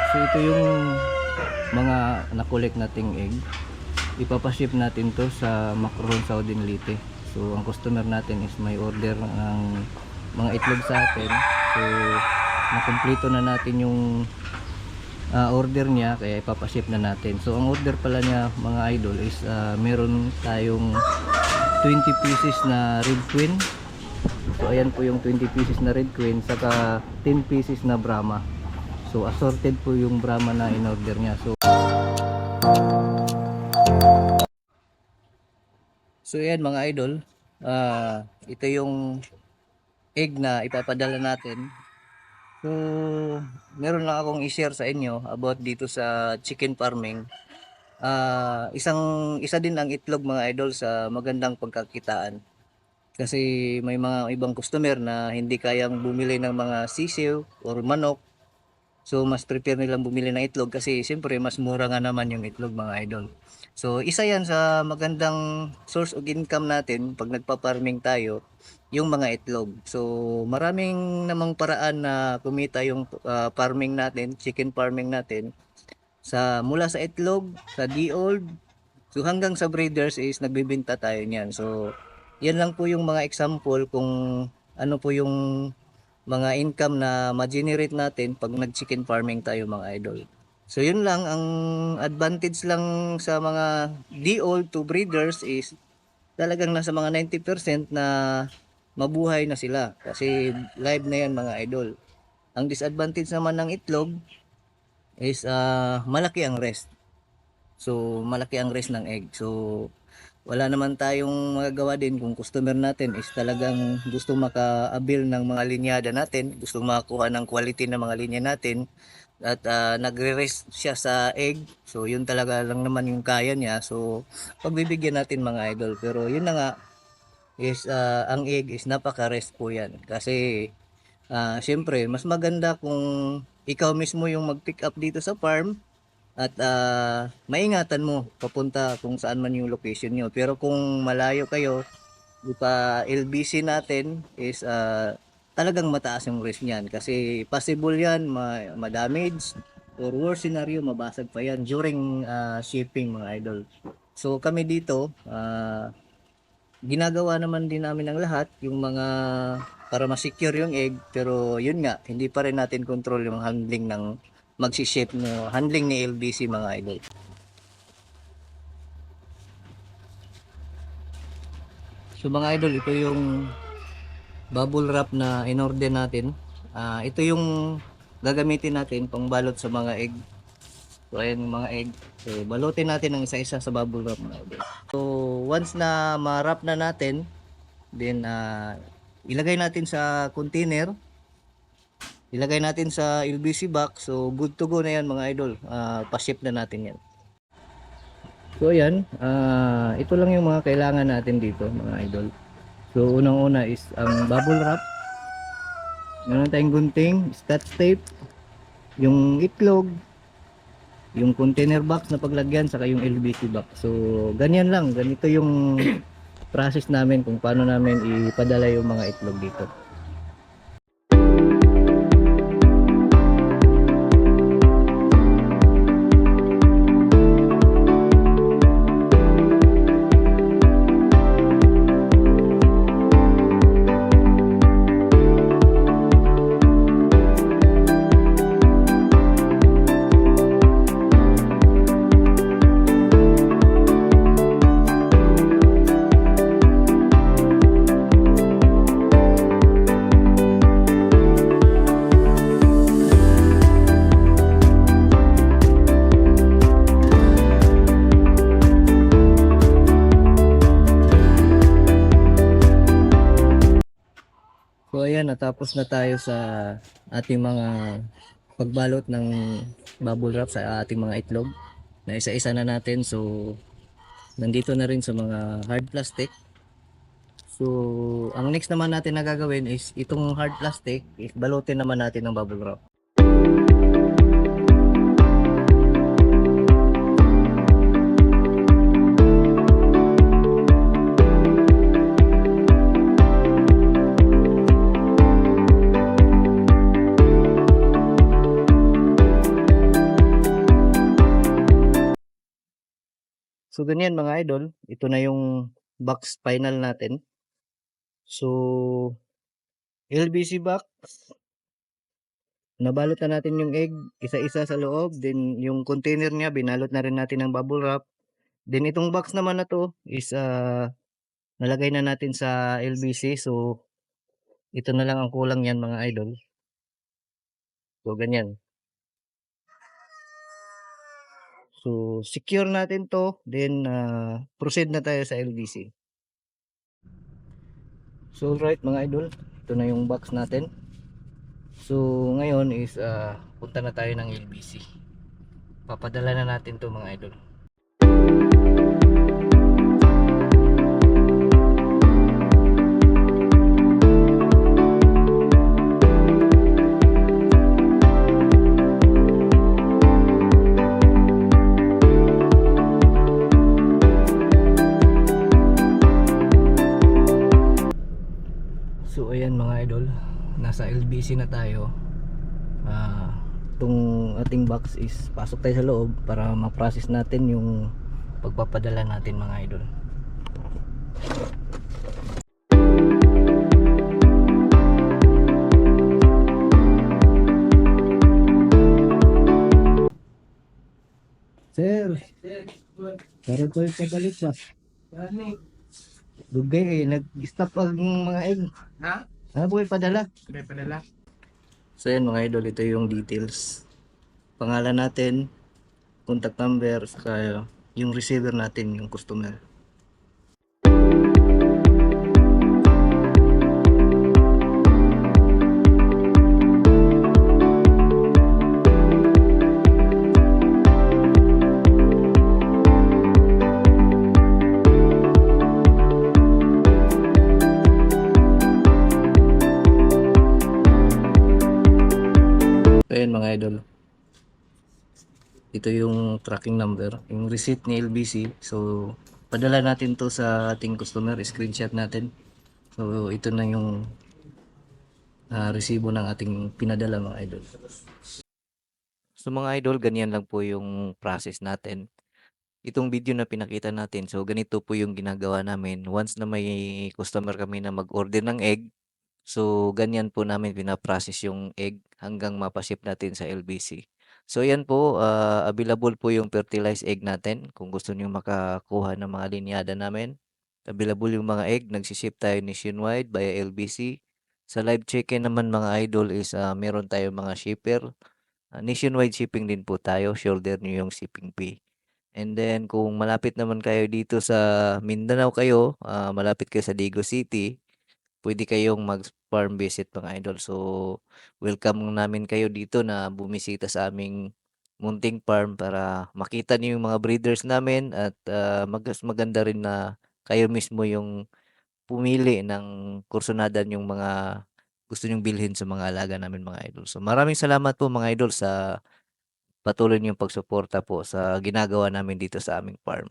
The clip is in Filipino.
So ito yung mga na-collect nating egg. Ipapaship natin to sa Macron, Saudi Leyte. So ang customer natin is may order ng mga itlog sa atin. So nakumpleto na natin yung order niya, kaya ipapaship na natin. So ang order pala niya mga idol is meron tayong 20 pieces na Red Queen. So ayan po yung 20 pieces na Red Queen, saka 10 pieces na Brahma. So assorted po yung Brahma na in order niya. So ayan mga idol, ito yung egg na ipapadala natin. So meron lang akong i-share sa inyo about dito sa chicken farming. Isa din ang itlog mga idol sa magandang pagkakitaan. Kasi may mga ibang customer na hindi kayang bumili ng mga sisiw or manok. So mas prepare nilang bumili ng itlog kasi siyempre mas mura nga naman yung itlog mga idol. So isa yan sa magandang source of income natin pag nagpa-farming tayo, yung mga itlog. So maraming namang paraan na kumita yung farming natin, chicken farming natin. Mula sa itlog, sa de-old, so hanggang sa breeders is nagbebenta tayo niyan. So yan lang po yung mga example kung ano po yung mga income na ma-generate natin pag nag-chicken farming tayo mga idol. So yun lang, ang advantage lang sa mga de-old to breeders is talagang nasa mga 90% na mabuhay na sila kasi live na yan mga idol. Ang disadvantage naman ng itlog is malaki ang rest. So malaki ang rest ng egg. So wala naman tayong magagawa din kung customer natin is talagang gusto maka-avail ng mga linyada natin, gusto makakuha ng quality ng mga linya natin at nagre-rest siya sa egg. So yun talaga lang naman yung kaya niya. So pagbibigyan natin mga idol. Pero yun na nga is ang egg is napaka-rest po yan. Kasi syempre mas maganda kung ikaw mismo yung mag-pick up dito sa farm at maingatan mo papunta kung saan man yung location nyo. Pero kung malayo kayo, pa LBC natin is talagang mataas yung risk niyan kasi possible yan ma-damage or worst scenario mabasag pa yan during shipping mga idol. So kami dito ginagawa naman din namin ang lahat yung mga para ma-secure yung egg, pero yun nga hindi pa rin natin control yung handling ng magsi-ship no, handling ni LBC mga idol. So mga idol, ito yung bubble wrap na in-order natin. Ito yung gagamitin natin pang balot sa mga egg. So ayan yung mga egg. So balutin natin ng isa-isa sa bubble wrap mga idol. So once na ma-wrap na natin, then ilagay natin sa container. Ilagay natin sa LBC box. So good to go na yan mga idol. Pa-ship na natin yan. So ayan, ito lang yung mga kailangan natin dito mga idol. So unang-una is ang bubble wrap. Meron tayong gunting, scotch tape, yung itlog, yung container box na paglagyan, saka yung LBC box. So ganyan lang, ganito yung process namin kung paano namin ipadala yung mga itlog dito. So ayan, natapos na tayo sa ating mga pagbalot ng bubble wrap sa ating mga itlog. Na isa-isa na natin. So nandito na rin sa mga hard plastic. So ang next naman natin na gagawin is itong hard plastic, is balutin naman natin ng bubble wrap. So ganyan mga idol, ito na yung box final natin. So LBC box, nabalot na natin yung egg isa-isa sa loob, then yung container niya binalot na rin natin ng bubble wrap. Then itong box naman na to is nalagay na natin sa LBC. So ito na lang ang kulang yan mga idol. So ganyan. So secure natin to, then proceed na tayo sa LBC. So alright mga idol, ito na yung box natin. So ngayon is punta na tayo ng LBC. Papadala na natin to mga idol. So ayan mga idol, nasa LBC na tayo. Itong ating box is pasok tayo sa loob para ma-process natin yung pagpapadala natin mga idol. Sir, pero ko yung pabalik ba? Dugay nag-stop ang mga egg. Ha? Ano po yung padala? May padala. So yan mga idol, ito yung details. Pangalan natin, contact number, saka yung receiver natin, yung customer. Ayan mga idol, ito yung tracking number, yung receipt ni LBC. So padala natin to sa ating customer, screenshot natin. So ito na yung resibo ng ating pinadala mga idol. So mga idol, ganyan lang po yung process natin. Itong video na pinakita natin, so ganito po yung ginagawa namin once na may customer kami na mag-order ng egg. So ganyan po namin pinaprocess yung egg hanggang mapaship natin sa LBC. So yan po, available po yung fertilized egg natin kung gusto niyo makakuha ng mga linyada namin. Available yung mga egg, nagsiship tayo nationwide via LBC. Sa live chicken naman mga idol is meron tayong mga shipper. Nationwide shipping din po tayo, shoulder niyo yung shipping fee. And then kung malapit naman kayo dito sa Mindanao kayo, malapit kayo sa Digo City, pwede kayong mag-farm visit mga idol. So, welcome namin kayo dito na bumisita sa aming munting farm para makita niyo yung mga breeders namin at maganda rin na kayo mismo yung pumili ng kursunadan yung mga gusto nyong bilhin sa mga alaga namin mga idol. So, maraming salamat po mga idol sa patuloy niyong pagsuporta po sa ginagawa namin dito sa aming farm.